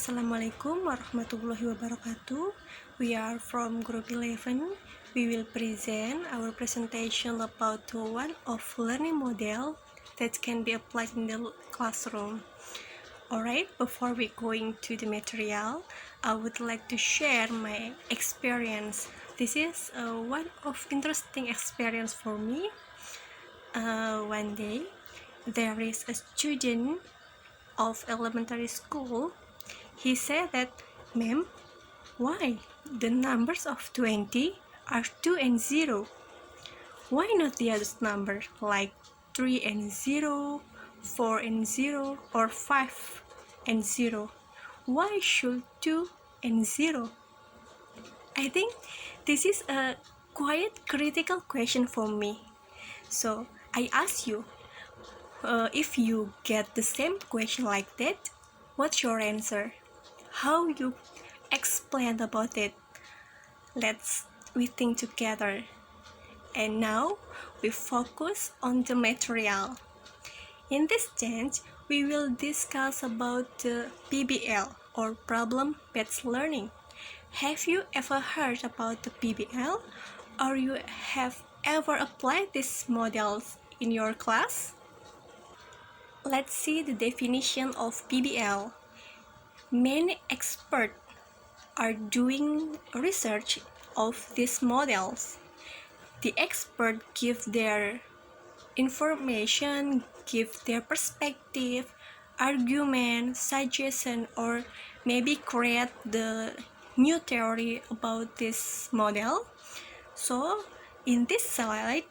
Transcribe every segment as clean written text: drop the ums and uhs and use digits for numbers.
Assalamualaikum warahmatullahi wabarakatuh. We are from Group 11. We will present our presentation about one of learning model that can be applied in the classroom. Alright, before we going to the material, I would like to share my experience. This is one of interesting experience for me. One day, there is a student of elementary school. He said that, "Ma'am, why the numbers of 20 are 2 and 0? Why not the other number like 3 and 0, 4 and 0, or 5 and 0? Why should 2 and 0? I think this is a quite critical question for me. So I ask you, if you get the same question like that, what's your answer? How you explain about it? We think together. And now we focus on the material. In this stage, we will discuss about the PBL or problem-based learning. Have you ever heard about the PBL, or you have ever applied these models in your class? Let's see the definition of PBL. Many experts are doing research of these models. The experts give their information, give their perspective, argument, suggestion, or maybe create the new theory about this model. So in this slide,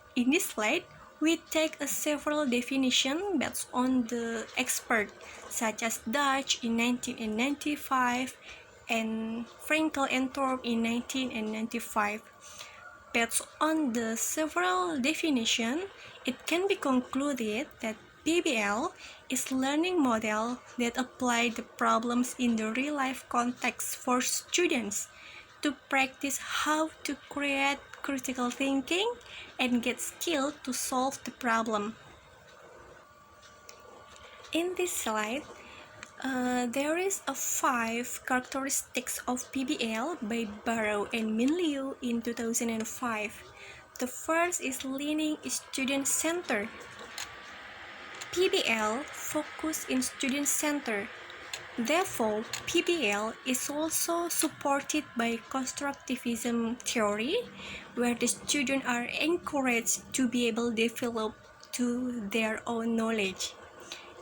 we take several definitions based on the expert, such as Dutch in 1995 and Frankel and Thorpe in 1995. Based on the several definitions, it can be concluded that PBL is learning model that apply the problems in the real-life context for students to practice how to create critical thinking and get skill to solve the problem. In this slide, there is 5 characteristics of PBL by Barrow and Minliu in 2005. The first is learning student-centered. PBL focus in student-centered. Therefore, PBL is also supported by constructivism theory, where the students are encouraged to be able to develop to their own knowledge.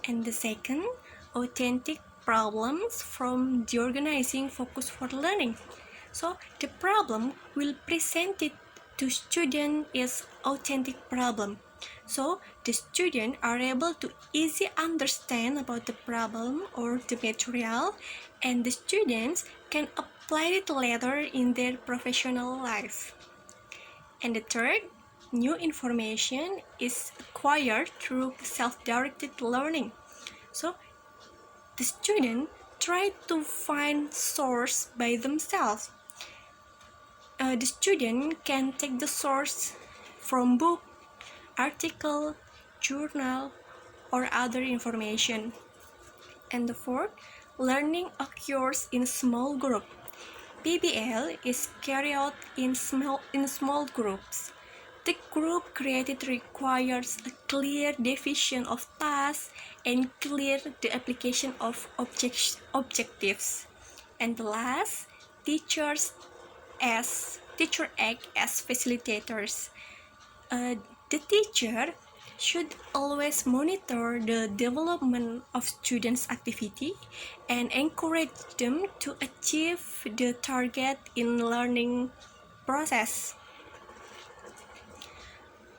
And the second, authentic problems from the organizing focus for learning. So the problem will present it to student is authentic problem. So the students are able to easily understand about the problem or the material, and the students can apply it later in their professional life. And the third, new information is acquired through self-directed learning. So the student try to find source by themselves. The student can take the source from book, article, journal, or other information. And the fourth, learning occurs in small group. PBL is carried out in small groups. The group created requires a clear division of tasks and clear the application of objectives. And the last, teachers act as facilitators. The teacher should always monitor the development of students' activity and encourage them to achieve the target in learning process.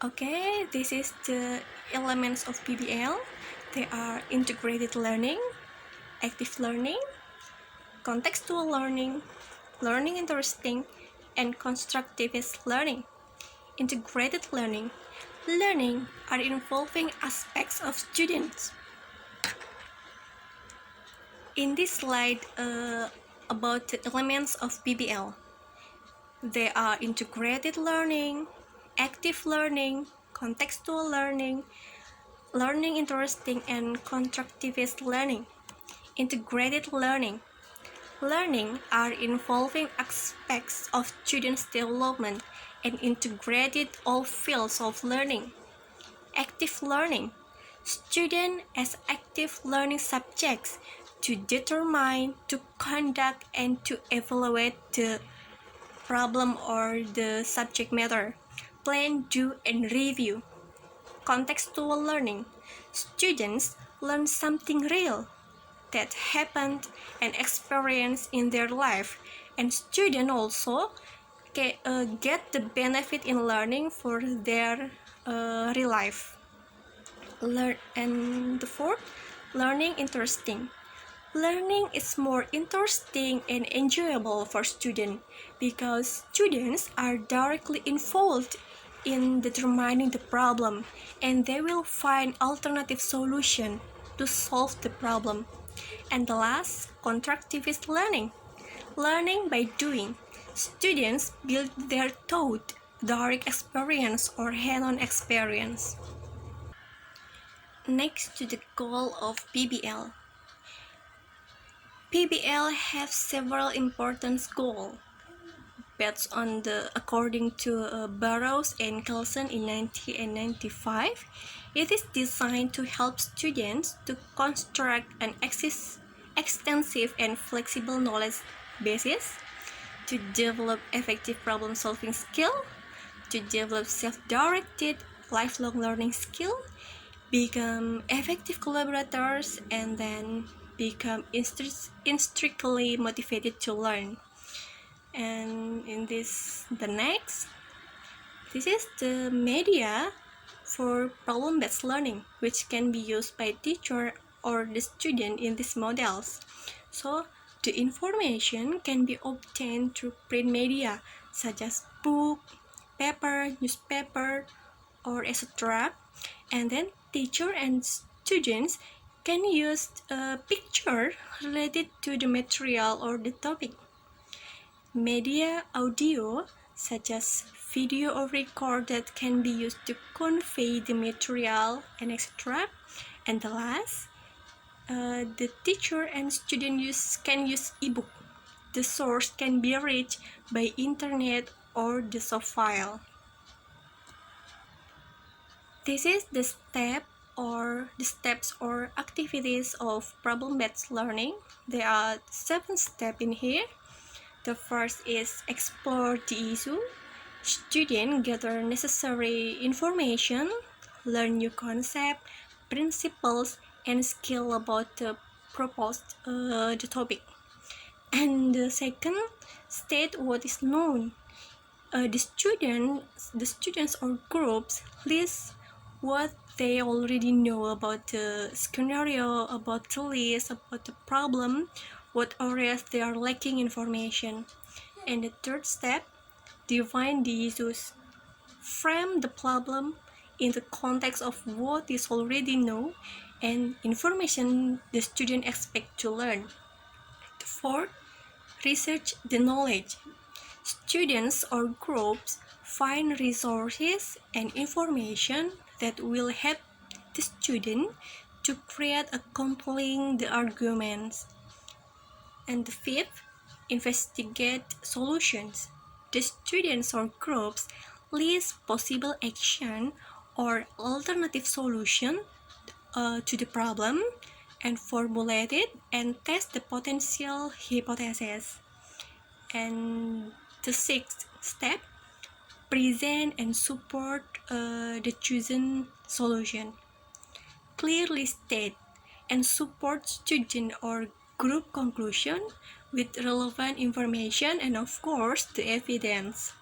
Okay, this is the elements of PBL. They are integrated learning, active learning, contextual learning, learning interesting, and constructivist learning. Integrated learning are involving aspects of students. In this slide about the elements of PBL, they are integrated learning, active learning, contextual learning, learning interesting, and constructivist learning. Integrated learning. Learning are involving aspects of students' development and integrated all fields of learning. Active learning. Students as active learning subjects to determine, to conduct, and to evaluate the problem or the subject matter. Plan, do, and review. Contextual learning. Students learn something real that happened and experienced in their life, and students also get the benefit in learning for their real life. And the fourth, learning interesting. Learning is more interesting and enjoyable for students because students are directly involved in determining the problem, and they will find alternative solution to solve the problem. And the last, constructivist learning. Learning by doing. Students build their thought, direct experience or hand-on experience. Next to the goal of PBL. PBL has several important goals based on according to Burroughs and Kelson in 1995. It is designed to help students to construct an extensive and flexible knowledge basis, to develop effective problem-solving skill, to develop self-directed lifelong learning skill, become effective collaborators, and then become intrinsically motivated to learn. And this is the media for problem-based learning, which can be used by teacher or the student in these models. So the information can be obtained through print media such as book, paper, newspaper, or etc. And then teacher and students can use a picture related to the material or the topic. Media audio such as video or record that can be used to convey the material and etc. And the last, the teacher and student can use ebook. The source can be reached by internet or the soft file. This is the steps or activities of problem-based learning. There are 7 steps in here. The first is explore the issue. Students gather necessary information, learn new concepts, principles, and skill about the proposed the topic. And the second, state what is known. The students or groups list what they already know about the scenario, about the list, about the problem, what areas they are lacking information. And the third step, define the issues. Frame the problem in the context of what is already known and information the student expect to learn. The fourth, research the knowledge. Students or groups find resources and information that will help the student to create a compelling the arguments. And the fifth, investigate solutions. The students or groups list possible action or alternative solution to the problem and formulate it and test the potential hypothesis. And the sixth step, present and support the chosen solution. Clearly state and support student or group conclusion with relevant information and of course the evidence.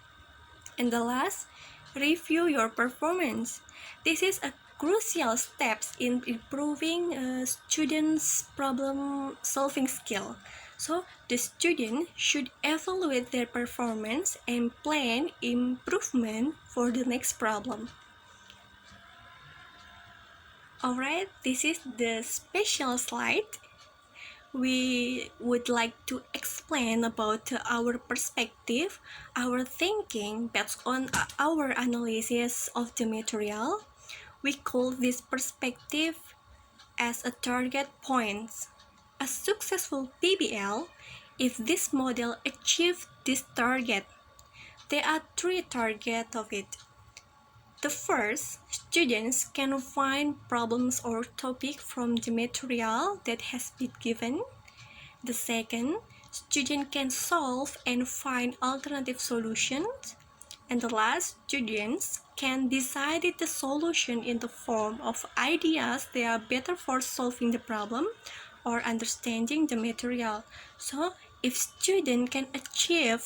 And the last, review your performance. This is a crucial step in improving students' problem solving skill. So the student should evaluate their performance and plan improvement for the next problem. Alright, this is the special slide. We would like to explain about our perspective, our thinking based on our analysis of the material. We call this perspective as a target points. A successful PBL if this model achieves this target. There are three targets of it. The first, students can find problems or topics from the material that has been given. The second, students can solve and find alternative solutions. And the last, students can decide the solution in the form of ideas that are better for solving the problem or understanding the material. So, if students can achieve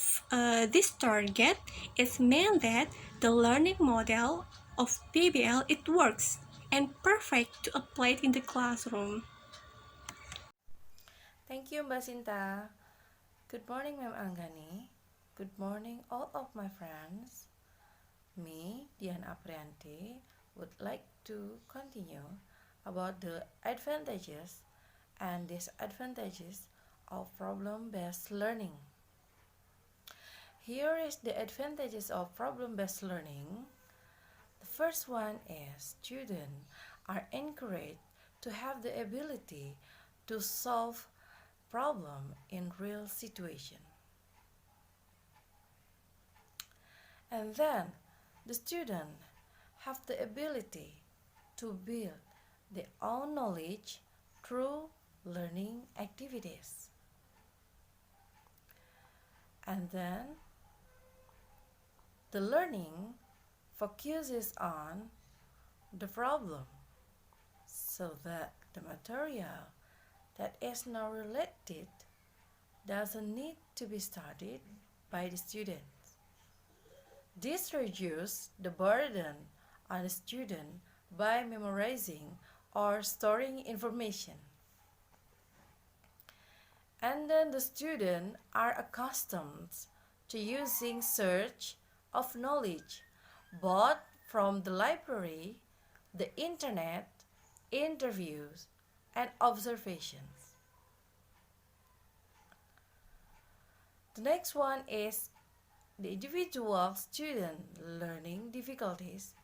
this target, it means that the learning model of PBL it works and perfect to apply it in the classroom. Thank you, Mbak Shinta. Good morning, Ma'am Anggani. Good morning, all of my friends. Me, Dian would like to continue about the advantages and disadvantages of problem-based learning. Here is the advantages of problem-based learning. The first one is students are encouraged to have the ability to solve problem in real situation. And then the student have the ability to build their own knowledge through learning activities. And then the learning focuses on the problem so that the material that is not related doesn't need to be studied by the student. This reduces the burden on the student by memorizing or storing information. And then the students are accustomed to using search of knowledge both from the library, the internet, interviews, and observations. The next one is the individual student learning difficulties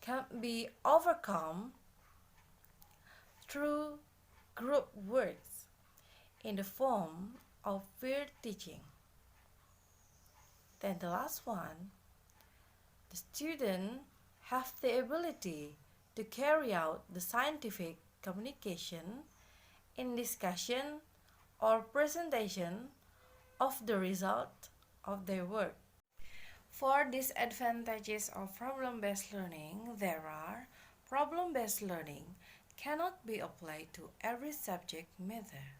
can be overcome through group works in the form of peer teaching. Then the last one, the student have the ability to carry out the scientific communication in discussion or presentation of the result of their work. For disadvantages of problem-based learning, there are problem-based learning cannot be applied to every subject matter.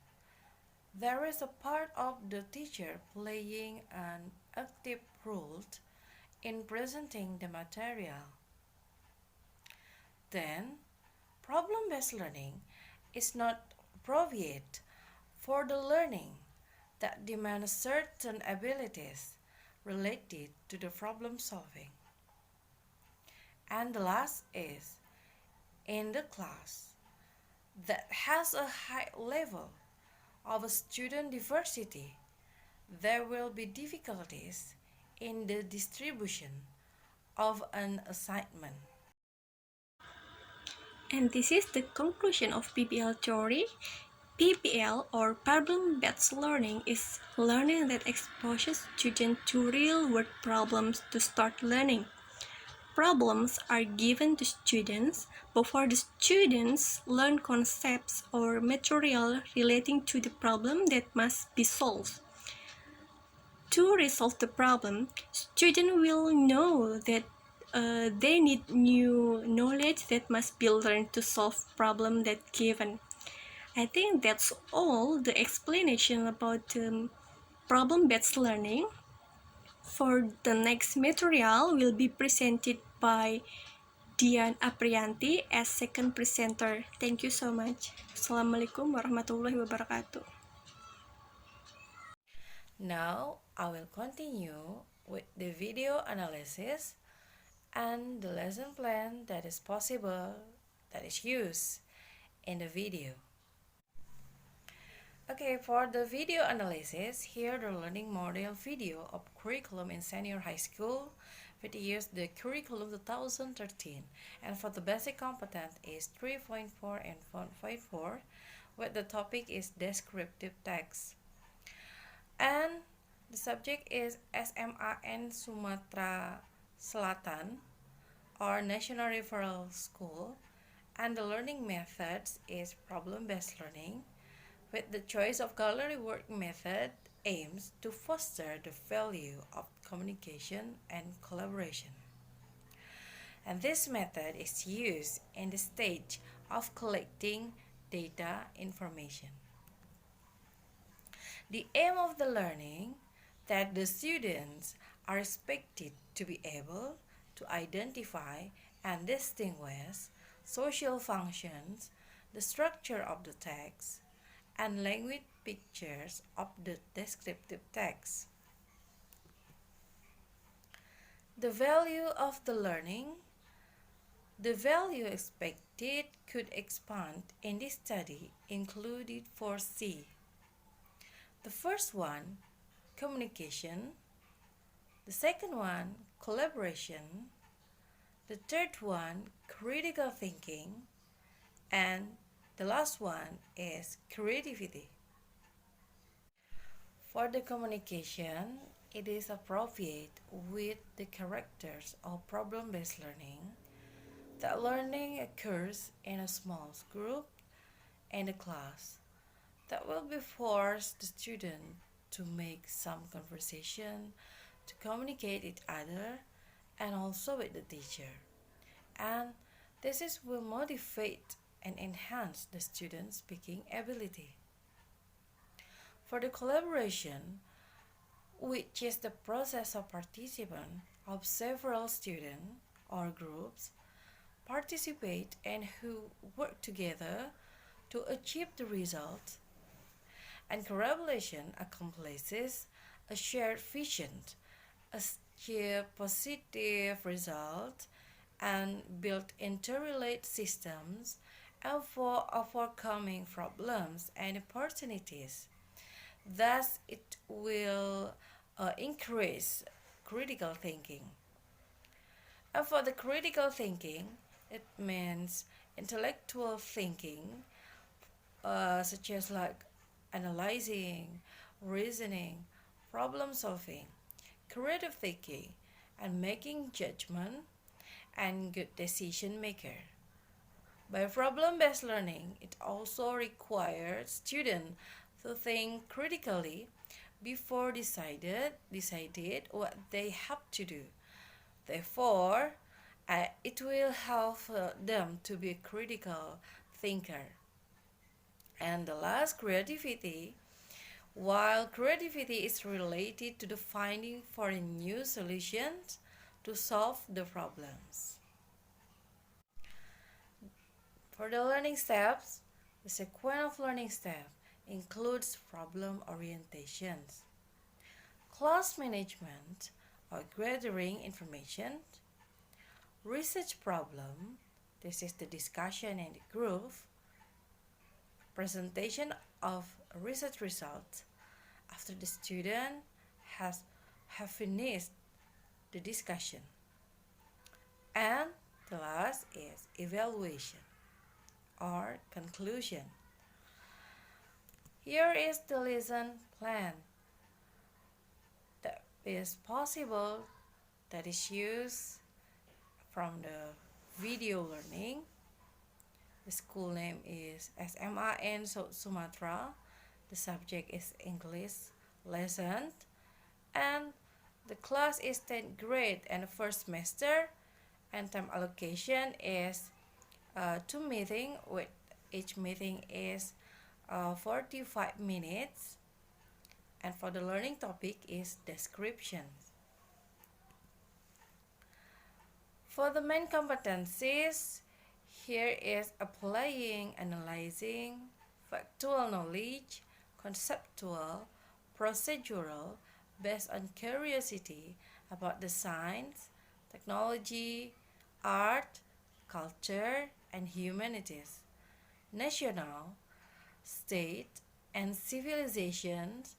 There is a part of the teacher playing an active role in presenting the material. Then, problem-based learning is not appropriate for the learning that demands certain abilities related to the problem solving. And the last is in the class that has a high level of student diversity, there will be difficulties in the distribution of an assignment. And this is the conclusion of PBL theory. PBL or problem-based learning is learning that exposes students to real-world problems to start learning. Problems are given to students before the students learn concepts or material relating to the problem that must be solved. To resolve the problem, students will know that they need new knowledge that must be learned to solve problem that given. I think that's all the explanation about problem-based learning. For the next material will be presented by Dian as second presenter. Thank you so much. Assalamualaikum warahmatullahi wabarakatuh. Now I will continue with the video analysis and the lesson plan that is possible that is used in the video. Okay, for the video analysis, here the learning model video of curriculum in senior high school, which use the curriculum 2013, and for the basic competence is 3.4 and 4.4, where the topic is descriptive text. subject is SMAN Sumatera Selatan or National Referral School, and the learning methods is problem-based learning, with the choice of gallery work method aims to foster the value of communication and collaboration. And this method is used in the stage of collecting data information. The aim of the learning that the students are expected to be able to identify and distinguish social functions, the structure of the text, and language pictures of the descriptive text. The value of the learning. The value expected could expand in this study included for C. The first one, communication. The second one, collaboration. The third one, critical thinking. And the last one is creativity. For the communication, it is appropriate with the characters of problem-based learning that learning occurs in a small group in a class that will be force the student to make some conversation, to communicate each other, and also with the teacher. And will motivate and enhance the student's speaking ability. For the collaboration, which is the process of participation of several students or groups participate and who work together to achieve the result. And collaboration accomplishes a shared vision, achieve positive result, and build interrelated systems and for overcoming problems and opportunities. Thus, it will increase critical thinking. And for the critical thinking, it means intellectual thinking, such as like analyzing, reasoning, problem solving, creative thinking, and making judgment and good decision maker. By problem-based learning, it also requires students to think critically before decided what they have to do. Therefore, it will help them to be a critical thinker. And the last, creativity. While creativity is related to the finding for new solutions to solve the problems. For the learning steps, the sequence of learning steps includes problem orientations, class management or gathering information, research problem, this is the discussion in the group, presentation of research results after the student have finished the discussion, and the last is evaluation or conclusion. Here is the lesson plan that is possible, that is used from the video learning. The school name is SMAN Sumatra. The subject is English lesson, and the class is 10th grade and the first semester, and time allocation is 2 meetings, with each meeting is 45 minutes, and for the learning topic is description. For the main competencies, here is applying, analyzing, factual knowledge, conceptual, procedural, based on curiosity about the science, technology, art, culture, and humanities, national, state, and civilizations,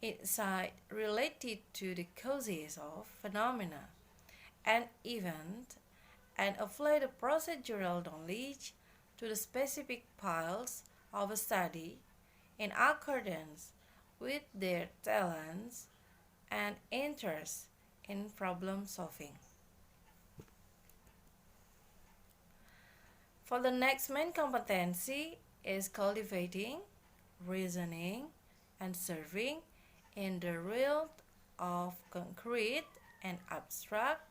insight related to the causes of phenomena and event, and apply the procedural knowledge to the specific files of a study in accordance with their talents and interest in problem solving. For the next main competency is cultivating, reasoning, and serving in the realm of concrete and abstract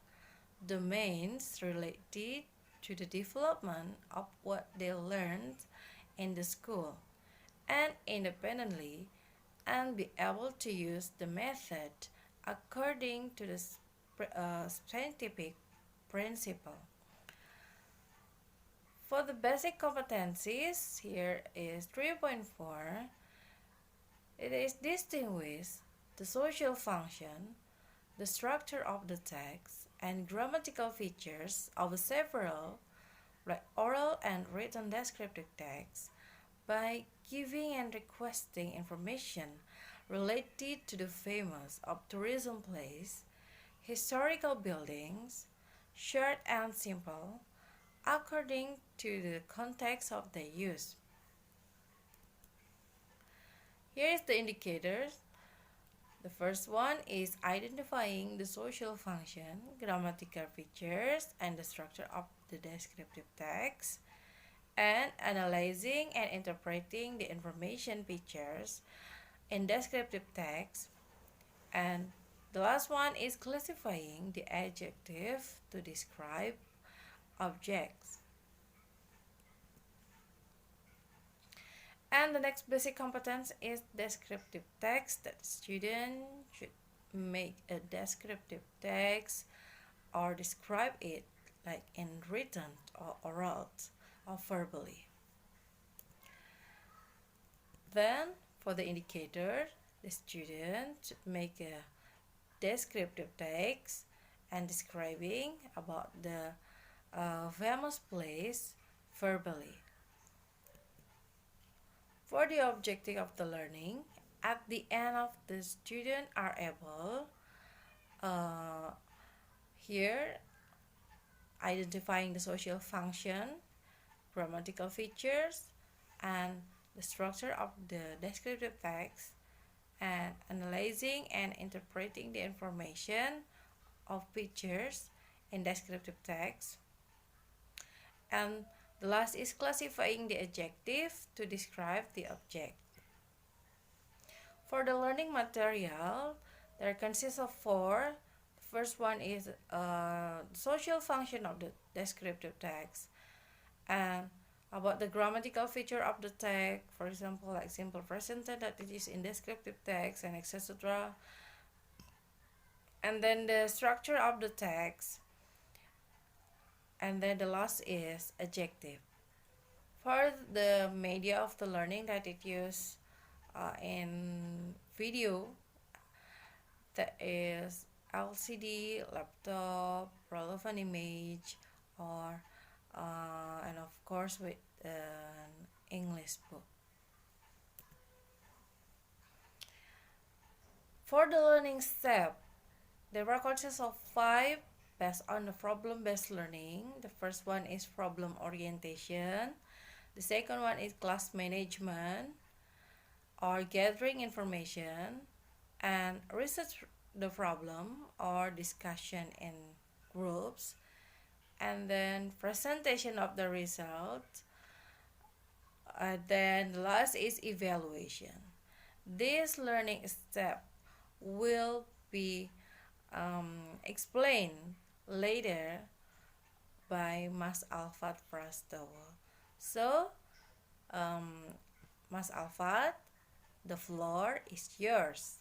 domains related to the development of what they learned in the school and independently and be able to use the method according to the scientific principle. For the basic competencies, here is 3.4. It is distinguish the social function, the structure of the text, and grammatical features of several like oral and written descriptive texts by giving and requesting information related to the famous of tourism place, historical buildings, short and simple, according to the context of the use. Here is the indicators. The first one is identifying the social function, grammatical features, and the structure of the descriptive text, and analyzing and interpreting the information features in descriptive text. And the last one is classifying the adjective to describe objects. And the next basic competence is descriptive text, that the student should make a descriptive text or describe it like in written or oral or verbally. Then for the indicator, the student should make a descriptive text and describing about the famous place verbally. For the objective of the learning, at the end of the student are able here identifying the social function, grammatical features, and the structure of the descriptive text, and analyzing and interpreting the information of features in descriptive text. And the last is classifying the adjective to describe the object. For the learning material, there consists of four. The first one is social function of the descriptive text, and about the grammatical feature of the text, for example, like simple present tense that it is in descriptive text and etc. And then the structure of the text, and then the last is adjective. For the media of the learning that it use in video, that is LCD, laptop, relevant image, or and of course with an English book. For the learning step, there are consists of 5 based on the problem-based learning. The first one is problem orientation. The second one is class management or gathering information, and research the problem or discussion in groups, and then presentation of the result. Then the last is evaluation. This learning step will be explained later by Mas Alfat Prastowo. So, Mas Alfat, the floor is yours.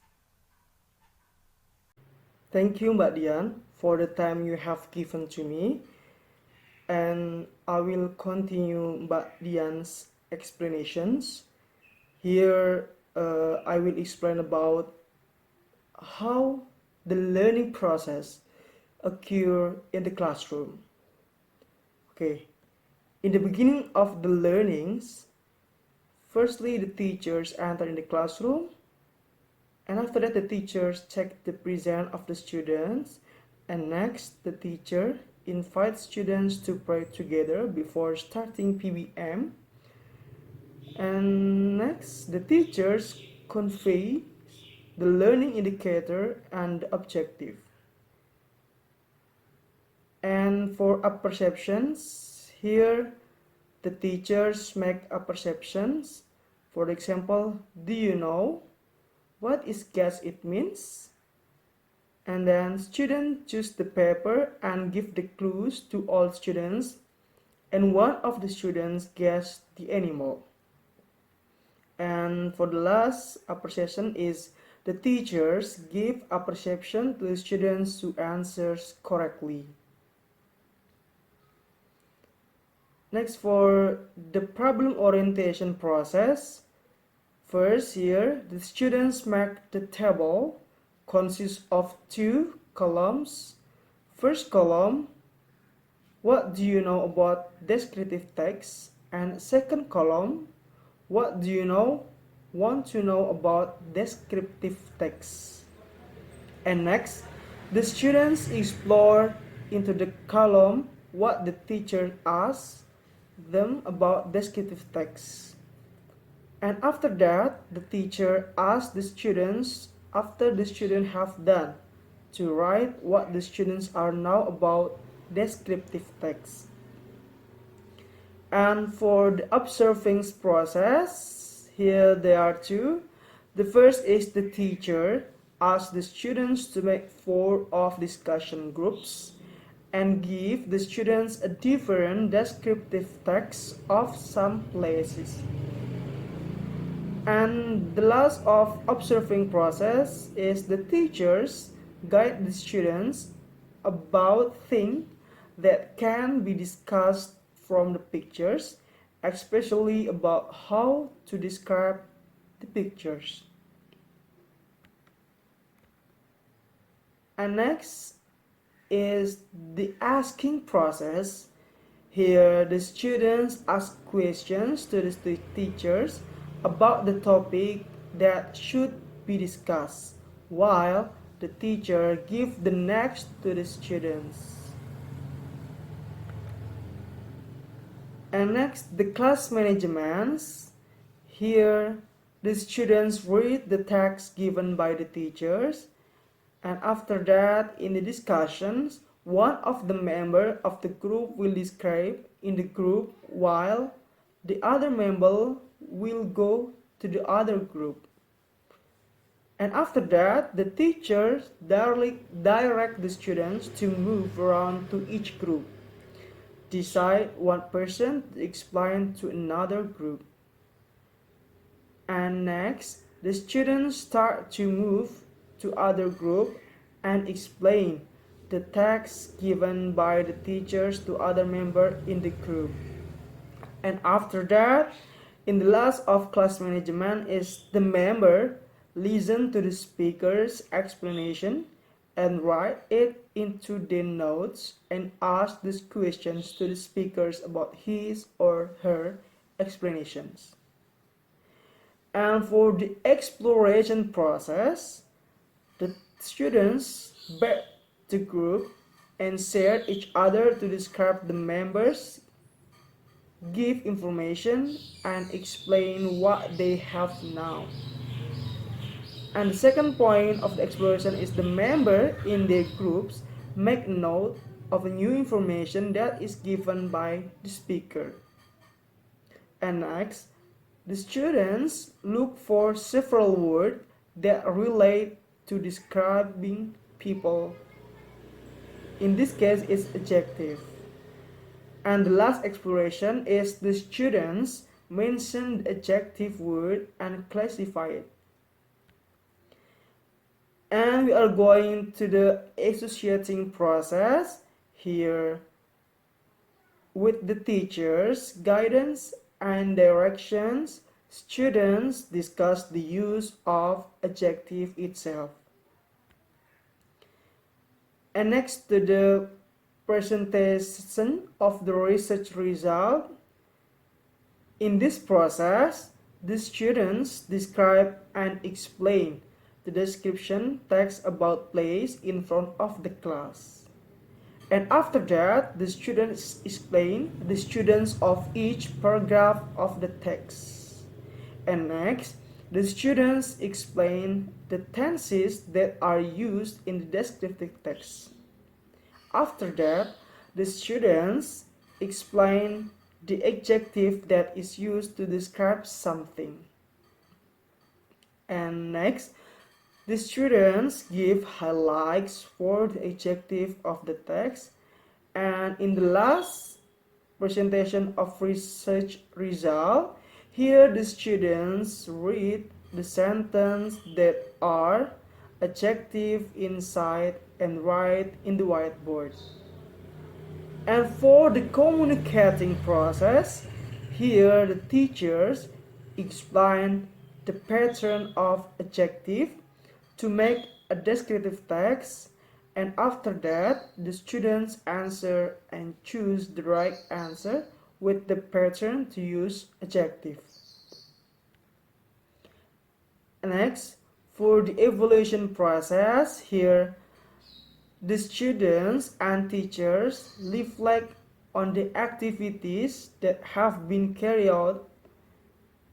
Thank you, Mbak Dian, for the time you have given to me. And I will continue Mbak Dian's explanations. Here, I will explain about how the learning process occur in the classroom. Okay, in the beginning of the learnings, firstly the teachers enter in the classroom, and after that the teachers check the presence of the students, and next the teacher invites students to pray together before starting PBM, and next the teachers convey the learning indicator, and the objective. And for apperceptions, here the teachers make apperceptions. For example, do you know what is guess it means? And then students choose the paper and give the clues to all students, and one of the students guessed the animal. And for the last appreciation is the teachers give appreciation to the students who answers correctly. Next, for the problem orientation process, first here the students make the table consists of two columns. First column, what do you know about descriptive text? And second column, what do you want to know about descriptive text? And next, the students explore into the column what the teacher asks them about descriptive text. And after that, the teacher asks the students, after the students have done, to write what the students are now about descriptive text. And for the observing process, here there are two. The first is the teacher asks the students to make 4 of discussion groups and give the students a different descriptive text of some places. And the last of observing process is the teachers guide the students about things that can be discussed from the pictures, especially about how to describe the pictures. And next is the asking process. Here the students ask questions to the teachers about the topic that should be discussed, while the teacher gives the next to the students. And next, the class management. Here the students read the text given by the teachers, and after that in the discussions one of the members of the group will describe in the group while the other member will go to the other group. And after that the teachers direct the students to move around to each group, decide one person to explain to another group. And next the students start to move to other group and explain the text given by the teachers to other members in the group. And after that, in the last of class management is the member listen to the speaker's explanation and write it into their notes and ask these questions to the speakers about his or her explanations. And for the exploration process, the students back the group and share each other to describe the members, give information, and explain what they have now. And the second point of the exploration is the member in their groups make note of new information that is given by the speaker. And next, the students look for several words that relate to describing people. In this case, it's adjective. And the last exploration is the students mention the adjective word and classify it. And we are going to the associating process here. With the teachers' guidance and directions, students discuss the use of adjective itself. And next to the presentation of the research result. In this process, the students describe and explain the description text about place in front of the class. And after that, the students explain the students of each paragraph of the text. And next, The students explain the tenses that are used in the descriptive text. After that, the students explain the adjective that is used to describe something. And next, the students give highlights for the adjective of the text. And in the last presentation of research result, here the students read the sentence that are adjective inside and write in the whiteboard. And for the communicating process, here the teachers explain the pattern of adjective to make a descriptive text, and after that the students answer and choose the right answer with the pattern to use adjective. Next, for the evaluation process, here the students and teachers reflect on the activities that have been carried out,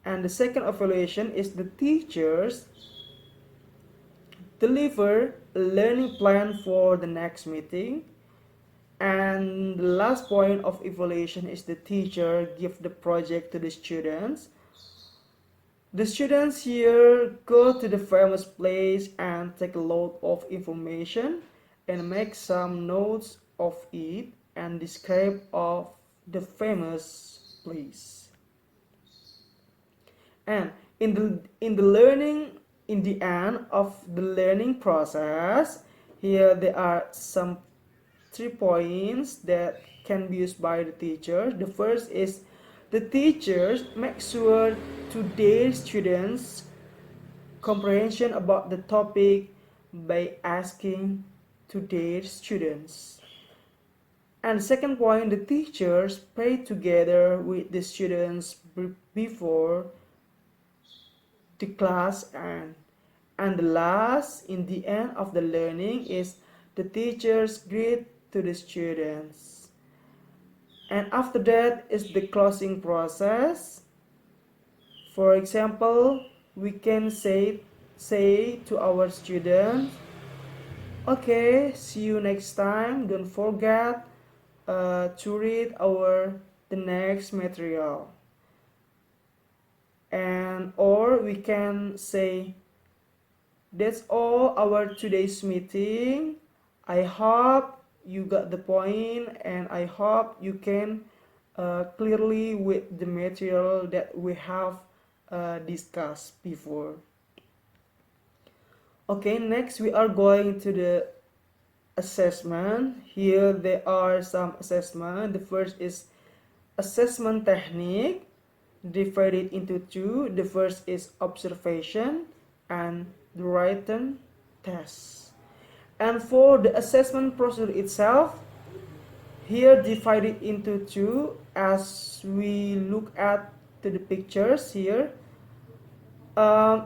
and the second evaluation is the teachers deliver a learning plan for the next meeting, and the last point of evaluation is the teacher give the project to the students. The students here go to the famous place and take a load of information and make some notes of it and describe of the famous place. And in the learning, in the end of the learning process, here there are some 3 points that can be used by the teacher. The first is the teachers make sure to their students comprehension about the topic by asking to their students. And second point, the teachers pray together with the students before the class and the last in the end of the learning is the teachers greet to the students. And after that is the closing process. For example, we can say to our students, okay, see you next time. Don't forget to read the next material. And or we can say, that's all our today's meeting. I hope you got the point, and I hope you can clearly with the material that we have discussed before. Okay, next we are going to the assessment. Here there are some assessment. The first is assessment technique, divided into two. The first is observation and the written test. And for the assessment procedure itself, here divided into two as we look at the pictures here.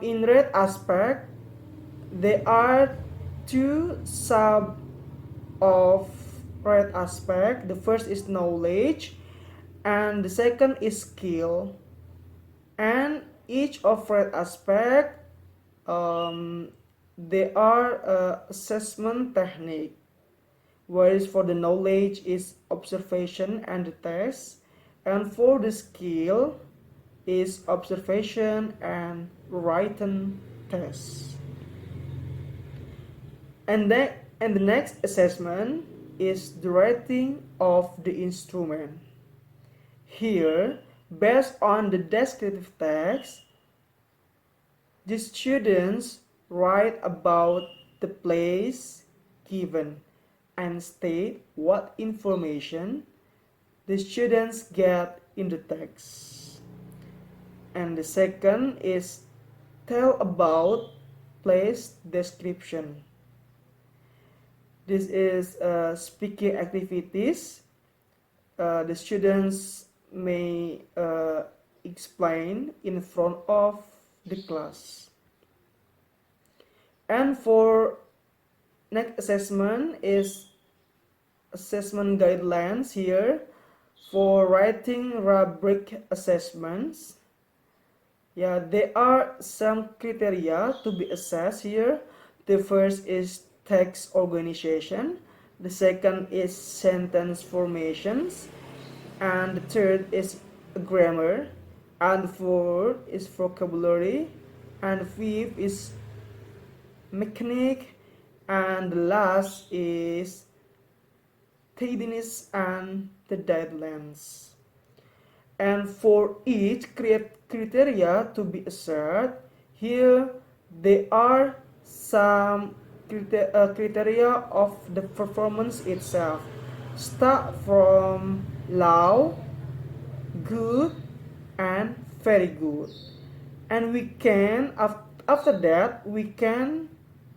In red aspect, there are two sub of red aspect. The first is knowledge and the second is skill. And each of red aspect there are assessment technique, whereas for the knowledge is observation and the test, and for the skill is observation and written test. And the next assessment is the rating of the instrument. Here, based on the descriptive text, the students write about the place given and state what information the students get in the text. And the second is tell about place description. This is speaking activities. The students may explain in front of the class. And for next assessment is assessment guidelines here for writing rubric assessments. Yeah, there are some criteria to be assessed here. The first is text organization, the second is sentence formations, and the third is grammar, and fourth is vocabulary, and fifth is mechanic, and the last is tidiness and the deadlines. And for each criteria to be asserted, here there are some criteria of the performance itself. Start from low, good, and very good. And we can, after that, we can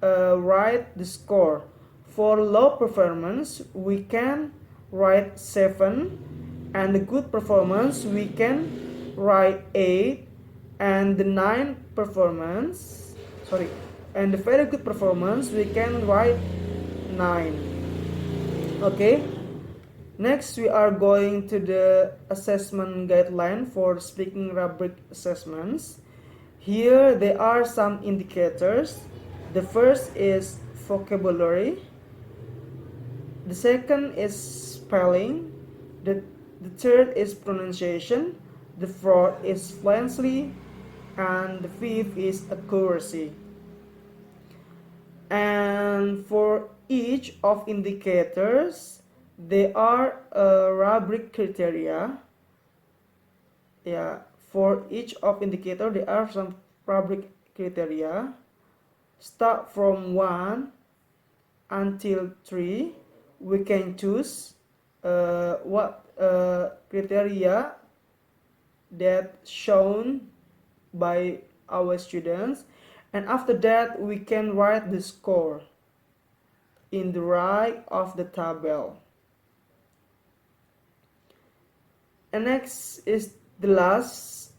write the score. For low performance, we can write 7, and the good performance, we can write 8, and the 9 performance, sorry, and the very good performance, we can write 9. Okay. Next, we are going to the assessment guideline for speaking rubric assessments. Here, there are some indicators. The first is vocabulary. The second is spelling. The third is pronunciation. The fourth is fluency. And the fifth is accuracy. And for each of indicators, there are rubric criteria. Yeah, for each of indicator, there are some rubric criteria. Start from 1 until 3. We can choose what criteria that shown by our students, and after that we can write the score in the right of the table. And next is the last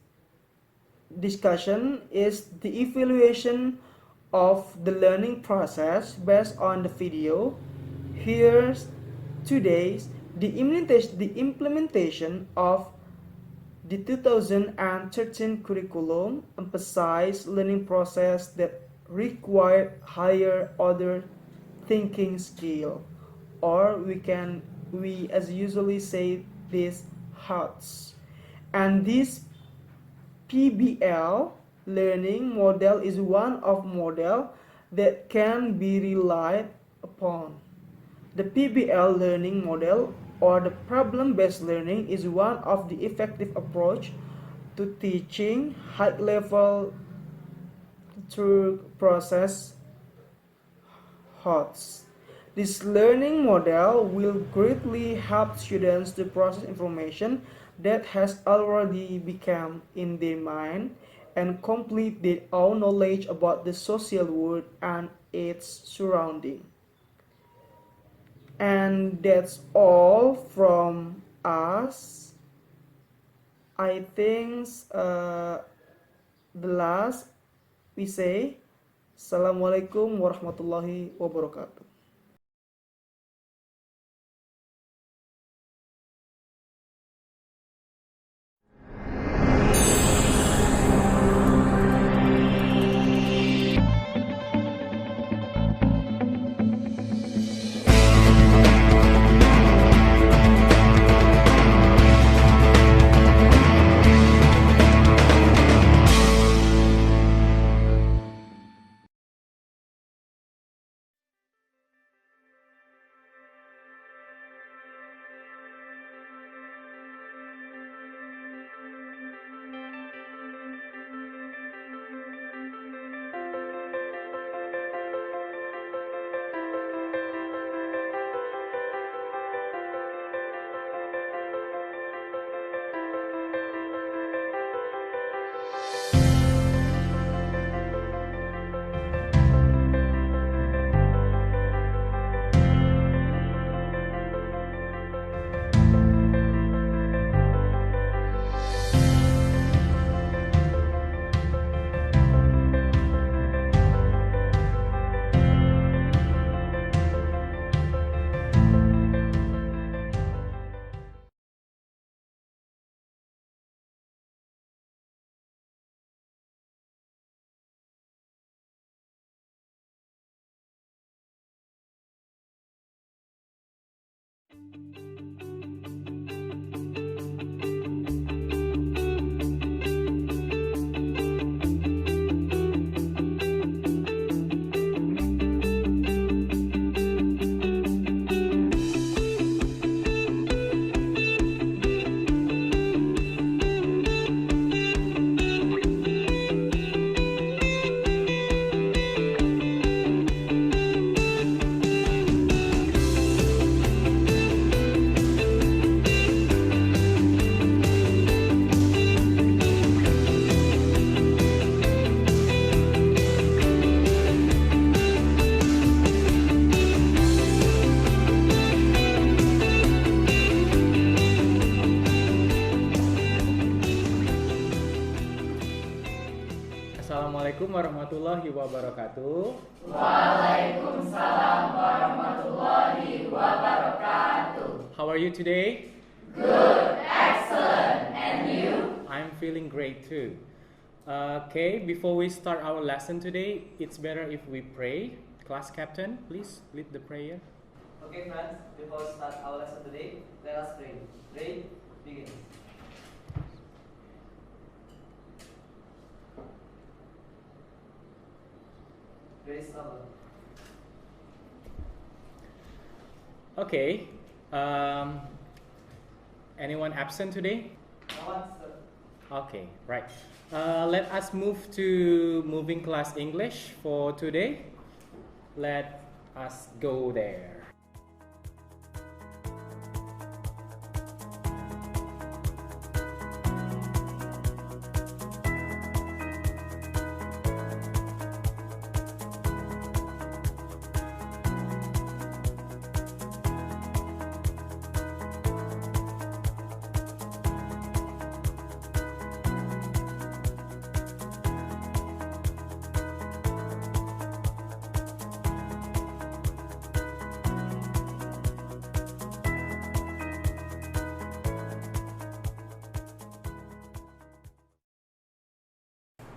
discussion is the evaluation of the learning process based on the video. Here's today's the implementation of the 2013 curriculum emphasized learning process that require higher order thinking skill, or we as usually say this HOTS. And this PBL learning model is one of model that can be relied upon. The PBL learning model or the problem-based learning is one of the effective approach to teaching high-level through process HOTS. This learning model will greatly help students to process information that has already become in their mind and complete their own knowledge about the social world and its surrounding. And that's all from us. I think the last we say Assalamualaikum warahmatullahi wabarakatuh. warahmatullahi wabarakatuh. Waalaikumsalam warahmatullahi wabarakatuh. How are you today? Good, excellent, and you? I'm feeling great too. Okay, before we start our lesson today, it's better if we pray. Class captain, please lead the prayer. Okay, friends, before we start our lesson today, let us pray. Pray, begin. Praise Allah. Okay, anyone absent today? No one, sir. Okay, right. Let us move to moving class English for today. Let us go there.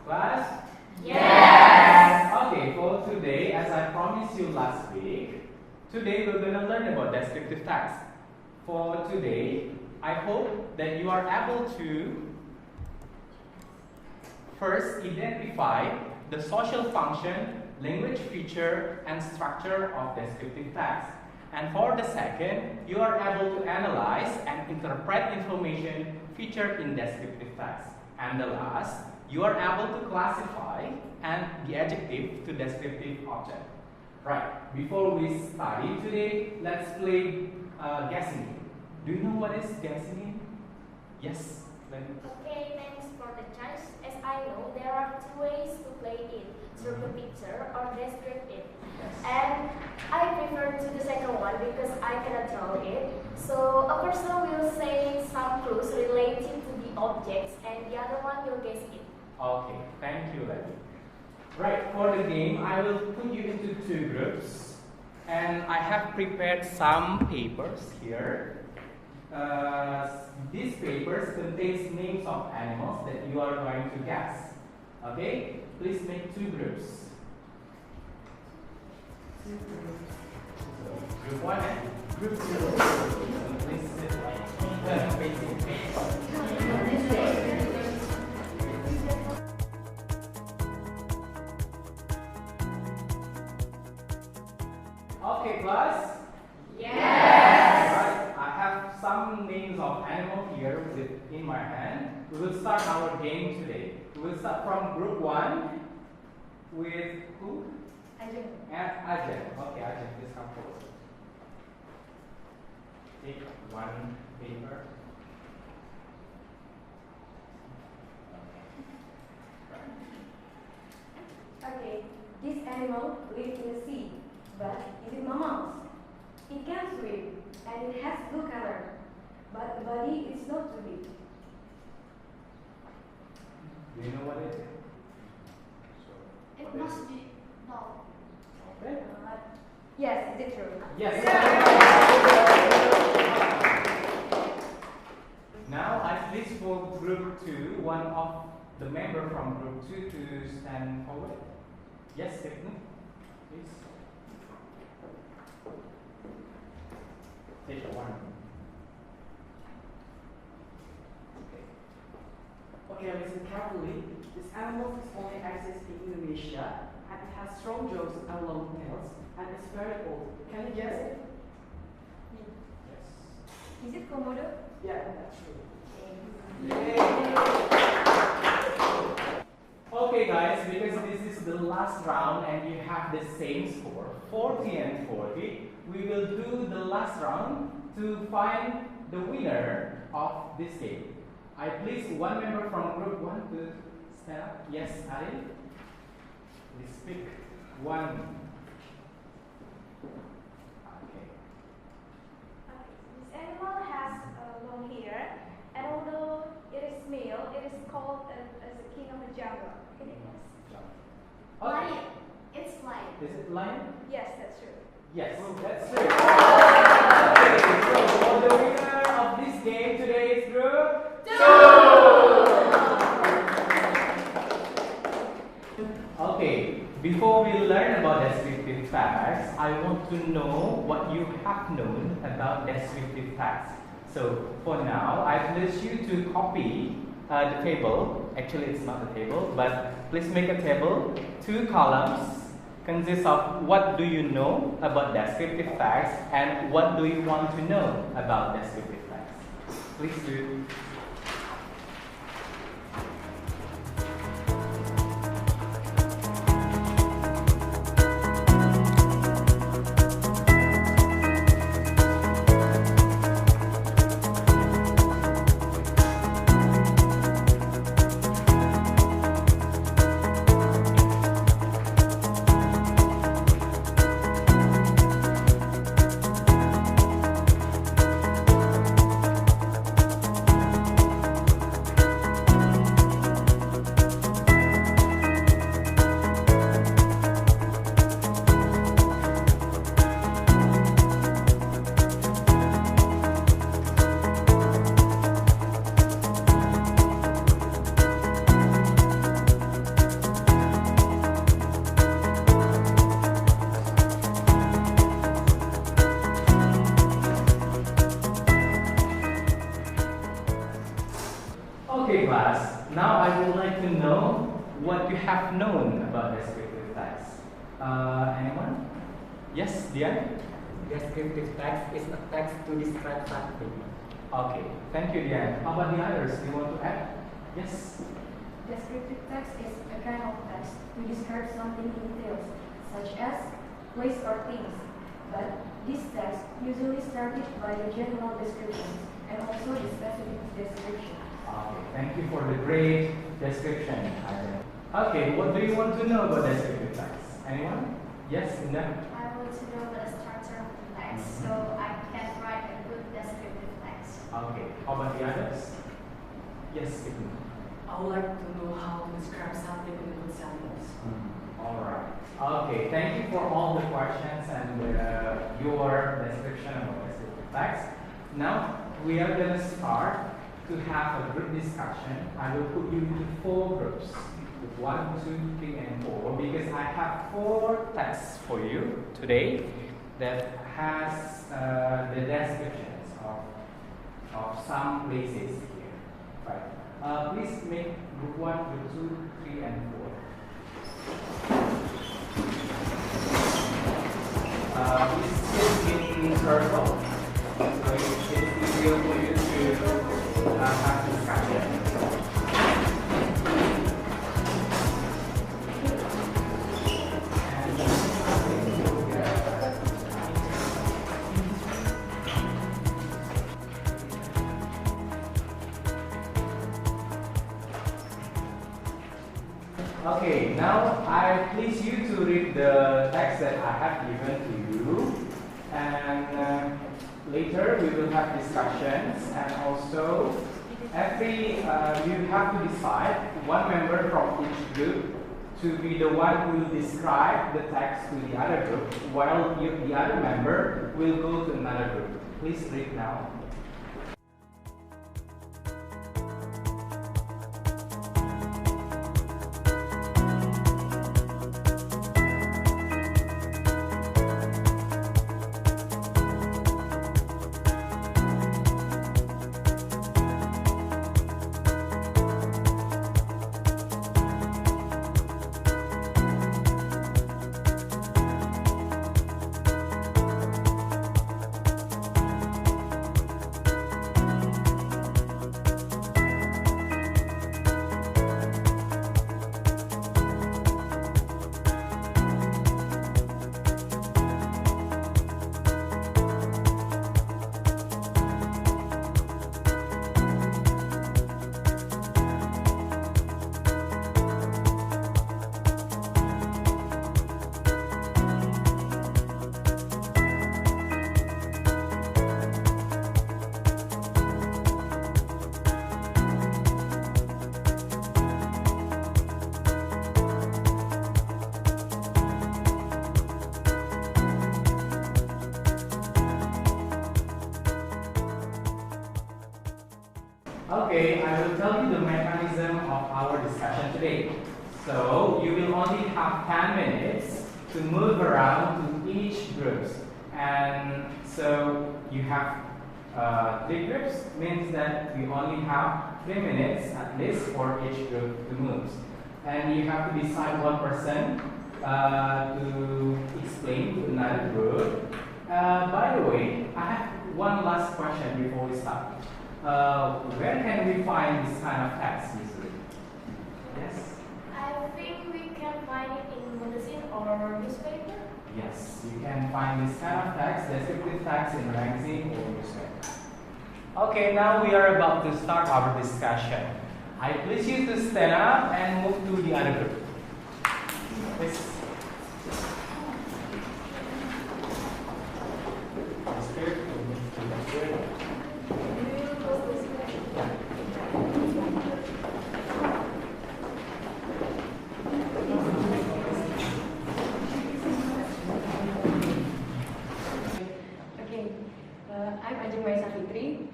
Class? Yes! Okay, for today, as I promised you last week, today we're going to learn about descriptive text. For today, I hope that you are able to first identify the social function, language feature, and structure of descriptive text. And for the second, you are able to analyze and interpret information featured in descriptive text. And the last, you are able to classify and the adjective to descriptive object. Right, before we study today, let's play guessing game. Do you know what is guessing game? Yes, Lenny. Okay, thanks for the choice. As I know, there are two ways to play it, through the picture or descriptive. And I prefer to the second one because I cannot draw it. So a person will say some clues related to the objects and the other one will guess it. Okay, thank you, Lenny. Right, for the game, I will put you into two groups. And I have prepared some papers here. These papers contains names of animals that you are going to guess. Okay, please make two groups. Group 1 and group 2. Please sit facing Okay, class? Yes! Right, I have some names of animals here in my hand. We will start our game today. We will start from group 1 with who? Ajeng. Ajeng. Okay, Ajeng, please come forward. Take one paper. Okay, this animal lives in the sea, but it is mammals. It can swim and it has blue color, but the body is not too big. Do you know what it is? It must be dog. Okay. Yes, is it true? Yes. Now I please for group 2, one of the member from group 2 to stand forward. Yes, Stephanie, please. Take one. Okay, listen carefully. This animal is only exists in Indonesia and it has strong jaws and long tails and it's very old. Can you guess it? Yes. Is it Komodo? Yeah, that's true. Okay guys, because this is the last round and you have the same score, 40 and 40, we will do the last round to find the winner of this game. I please one member from group 1 to stand up. Yes, Ari. Please pick one. Okay. This animal has long hair, and although it is male, it is called as the king of the jungle. Can you guess? Okay. Is it lion? Yes, that's true. Yes, that's true. Okay, so the winner of this game today is group 2. Okay, before we learn about descriptive facts, I want to know what you have known about descriptive facts. So for now, I place you to copy the table. Actually, it's not a table, but please make a table. 2 columns consists of what do you know about descriptive facts and what do you want to know about descriptive facts. Please do. Okay, class. Now I would like to know what you have known about descriptive facts. Anyone? Yes, Dian? Descriptive text is a text to describe something. Okay, thank you, Dian. How about the others? Do you want to add? Yes? Descriptive text is a kind of text to describe something in details, such as place or things. But this text usually started by the general descriptions and also the specific description. Okay, thank you for the great description, Arjun. Okay, what do you want to know about descriptive facts? Anyone? Yes, Linda? I want to know the structure of the text so I can write a good descriptive text. Okay, how about the others? Yes, Ibn. I would like to know how to describe something in a good sentence. All right. Okay, thank you for all the questions and your description about descriptive facts. Now, we are going to start to have a group discussion. I will put you into 4 groups. 1, 2, 3, and 4, because I have 4 texts for you today that has the descriptions of some places here. Right. Please make group 1, group 2, 3, and 4. Please sit in circle. So it's easier for you to have discussion. Okay, now I please you to read the text that I have given to you, and later we will have discussions, and also you have to decide one member from each group to be the one who will describe the text to the other group, while the other member will go to another group. Please read now. Okay, I will tell you the mechanism of our discussion today. So, you will only have 10 minutes to move around to each group. And so, you have 3 groups, means that we only have 3 minutes at least for each group to move. And you have to decide one person to explain to another group. By the way, I have one last question before we start. Where can we find this kind of text usually? Yes? I think we can find it in magazine or newspaper. Yes, you can find this kind of text, descriptive text in magazine or newspaper. Okay, now we are about to start our discussion. I please you to stand up and move to the other group. Please.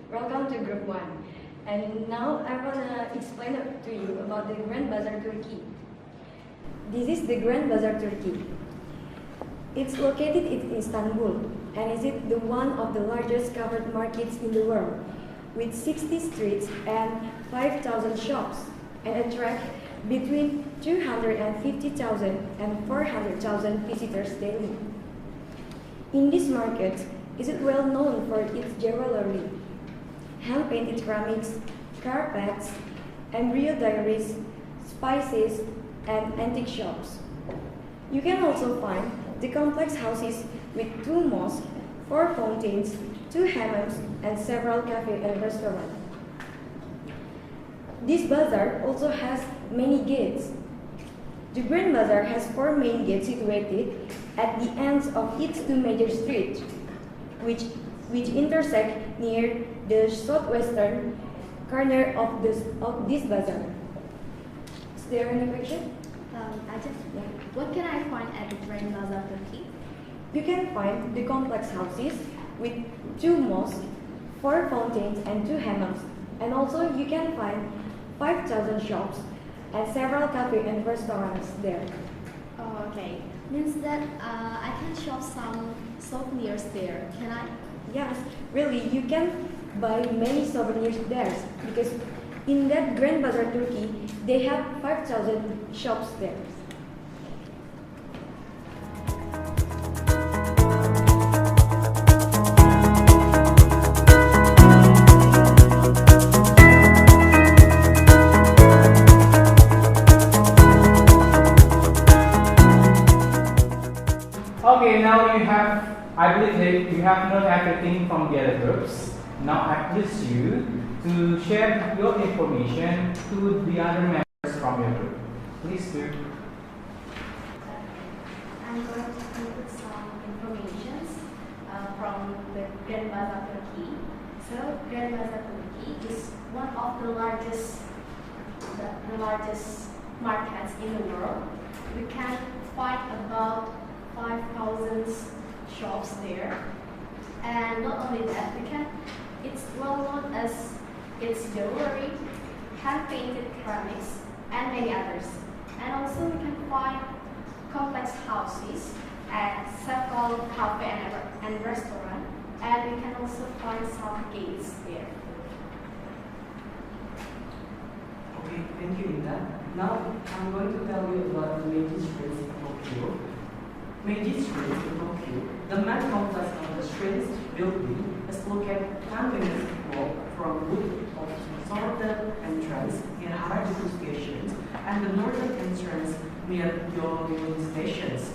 Welcome to Group 1. And now I want to explain to you about the Grand Bazaar Turkey. This is the Grand Bazaar Turkey. It's located in Istanbul and is it the one of the largest covered markets in the world with 60 streets and 5,000 shops and attract between 250,000 and 400,000 visitors daily. In this market, is it well known for its jewelry, hand-painted ceramics, carpets, embroideries, spices, and antique shops. You can also find the complex houses with 2 mosques, 4 fountains, 2 hammams, and several cafes and restaurants. This bazaar also has many gates. The Grand Bazaar has 4 main gates situated at the ends of its 2 major streets, which intersect near the southwestern corner of this bazaar. Is there any question? What can I find at the Grand Bazaar Turkey? You can find the complex houses with 2 mosques, 4 fountains, and 2 hammams. And also you can find 5,000 shops and several cafes and restaurants there. Oh, okay. Means that I can shop some souvenirs there. Can I? Yes, really, you can buy many souvenirs there because in that Grand Bazaar Turkey, they have 5,000 shops there. Okay, now I believe that you have known everything from the other groups. Now I please you to share your information to the other members from your group. Please do. I'm going to input some information from the Grand Bazaar Turkey. So, Grand Bazaar Turkey is one of the largest markets in the world. We can find about 5,000 shops there, and not only that, it's well known as its jewelry, hand-painted ceramics, and many others. And also we can find complex houses and several cafes and restaurants, and we can also find some gates there. Okay, thank you, Inta. Now I'm going to tell you about the Meiji streets in Tokyo. Meiji Street in Tokyo, the main complex of the street's building, is located 10 minutes walk from route of the southern entrance near Harajuku stations and the northern entrance near Yomiuri stations.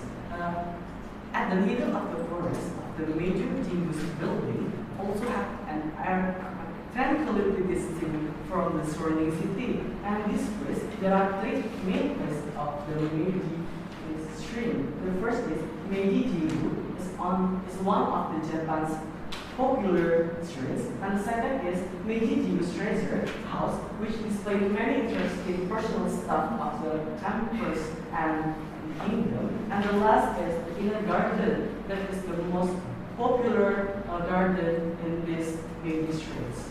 At the middle of the forest, the major Jingu's building also have an air tranquility distance from the surrounding city. And this place, there are 3 main places of the Meiji stream. The first is Meiji Jingu, is one of the Japan's popular streets, and the second is Meiji Jingu's treasure house, which displays many interesting personal stuff of the empress and the kingdom. And the last is the inner garden, that is the most popular garden in this Meiji streets.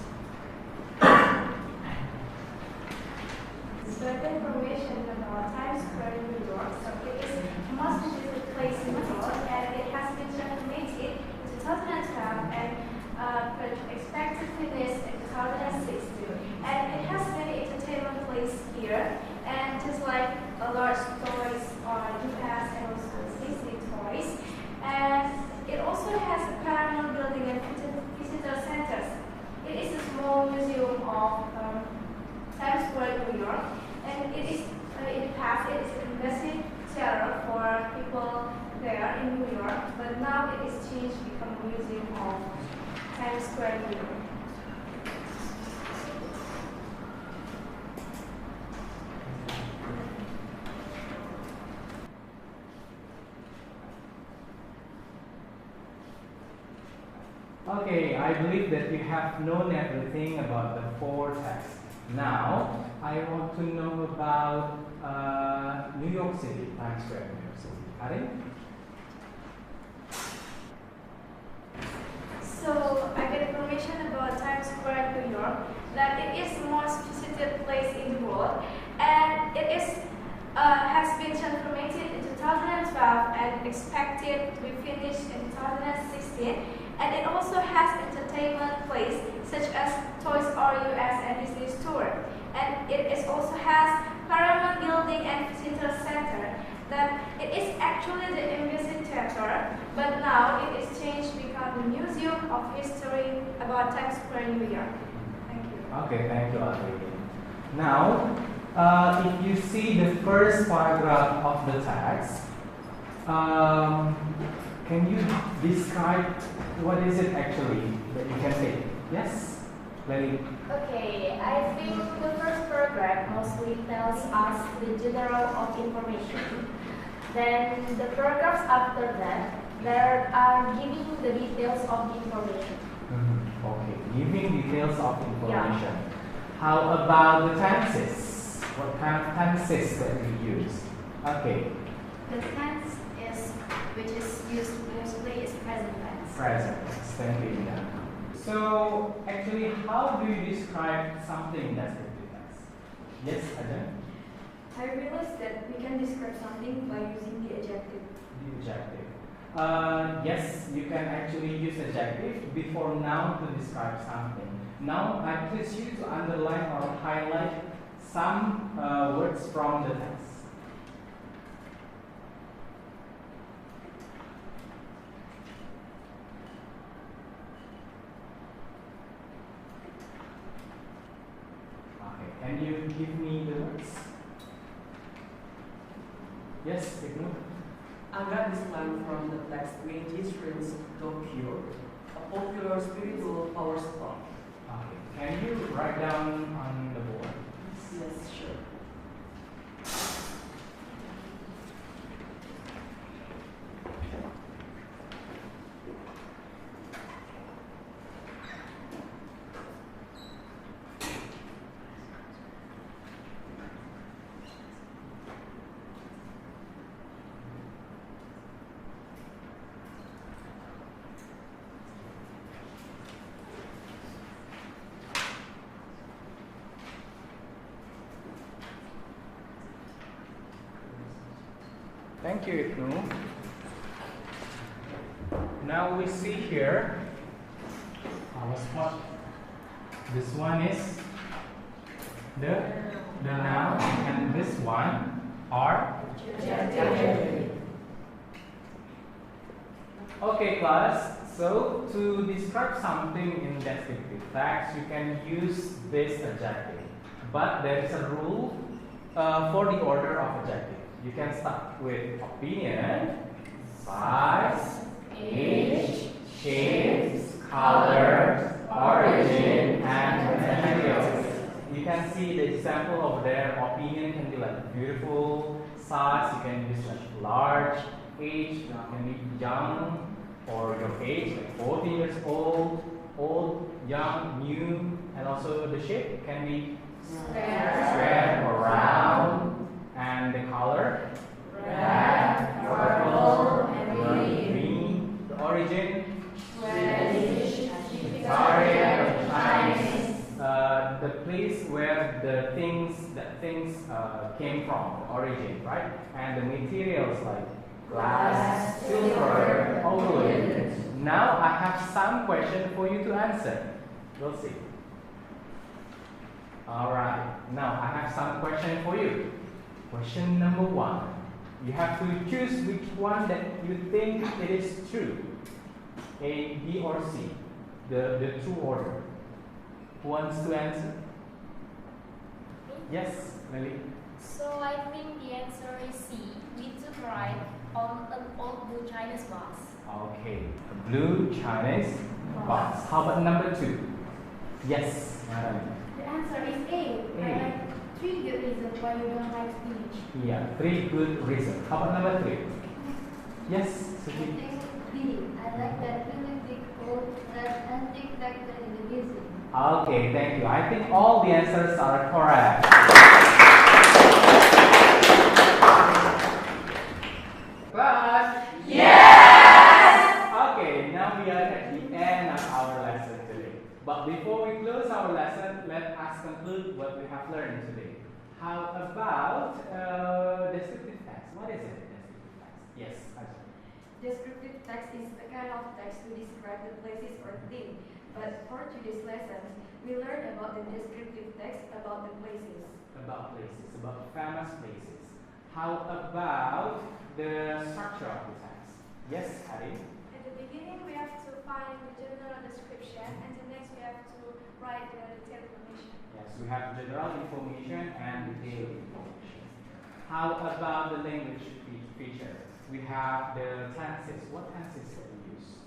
So I got information about Times Square in New York. So it is a most visited place in New York, and it has been transformated in 2012 and expected to finish in 2016. And it has many entertainment places here, and just like a large toys or US and also Disney toys. And it also has a paramount building and visitor centers. It is a small museum of Times Square, New York, and it is in the past it is an invasive terror for people there in New York, but now it is changed to become a museum of Times Square, New York. Okay, I believe that you have known everything about the 4 texts. Now, I want to know about New York City, Times Square, New York City. Karin? So I get information about Times Square, New York, that it is the most visited place in the world, and it is has been transformed in 2012 and expected to be finished in 2016. And it also has entertainment place such as Toys R Us and Disney Store. And it is also has Paramount Building and Visitor Center. That it is actually the Embassy Theater, but now it is changed to become the Museum of History about Times Square, New York. Thank you. Okay, thank you, Adri. Now, if you see the first paragraph of the text, can you describe what is it actually that you can say? Yes? Very. Okay, I think the first paragraph mostly tells us the general of information. Then the paragraphs after that, there are giving the details of the information. Okay, giving details of information. How about the tenses? What kind of tenses that we use? Okay. The tense is, which is used mostly, is present tense. Present tense. Thank you, Ina. So, actually, how do you describe something in descriptive tense? Yes, Ajahn? I realized that we can describe something by using the adjective. The adjective. Yes, you can actually use adjective before noun to describe something. Now, I please you to underline or highlight some words from the text. Okay, can you give me the words? Yes, Ibnu. I got this line from the text Meiji Springs Tokyo, a popular spiritual power spot. Okay, can you write down on the board? Yes, sure. Thank you, Ibnu. Now we see here our spot. This one is the noun, and this one are adjective. Okay, class. So to describe something in descriptive text, you can use this adjective, but there is a rule for the order of adjective. You can start with opinion, size, age, shapes, color, origin, and materials. You can see the example over there. Opinion can be like beautiful, size you can use like large, age can be young, or your age like 14 years old, young, new, and also the shape can be square or round. And the color? Red, purple, and green. The origin? Swedish, Victorian, Chinese. The place where the things things came from, the origin, right? And the materials like glass, silver, wood. Now I have some question for you to answer. We'll see. Alright, now I have some question for you. Question number 1. You have to choose which one that you think it is true. A, B or C. The true order. Who wants to answer? Yes, Lily. So I think the answer is C. We took right on an old blue Chinese vase. Okay, a blue Chinese vase. How about number 2? Yes, Madeline. The answer is A. I like 3 good reasons why you don't like spinach. Yeah, 3 good reasons. How about number 3? Yes, I Suji. think B. I like that really big old red antique factor in the museum. Okay, thank you. I think all the answers are correct. Class? Yes! Okay, now we are at the end of our lesson today. But before we close our lesson, let us conclude what we have learned today. How about descriptive text? What is it, descriptive text? Yes, Ajay. Descriptive text is a kind of text to describe the places or thing. But for today's lesson, we learn about the descriptive text about the places. About places, about famous places. How about the structure of the text? Yes, Ari? At the beginning, we have to find the general description, and the next we have to write the detailed information. Yes, we have general information and detailed information. How about the language feature? We have the tenses. What tenses do we use?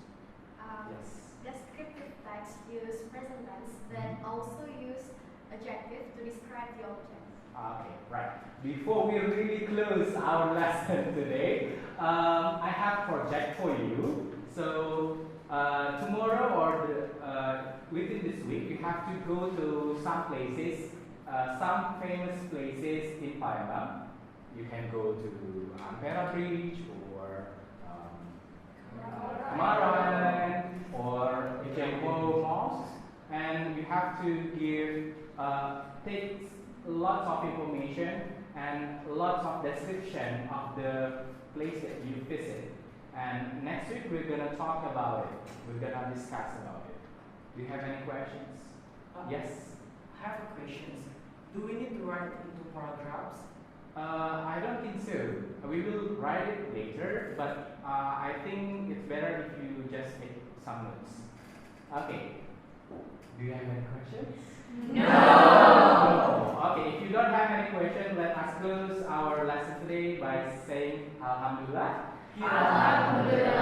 Yes. Descriptive text use present tense that also use adjective to describe the object. Okay, right. Before we really close our lesson today, I have project for you. So tomorrow or within this week, you have to go to some places, some famous places in Palembang. You can go to Ampera Bridge or Kemaran or Ijewo Mosque, and you have to give take lots of information and lots of description of the place that you visit. And next week we're gonna talk about it. We're gonna discuss about it. Do you have any questions? Yes. I have a question. Do we need to write it into paragraphs? I don't think so. We will write it later, but I think it's better if you just take some notes. Okay. Do you have any questions? No. Okay, if you don't have any questions, let us close our lesson today by saying Alhamdulillah. Alhamdulillah.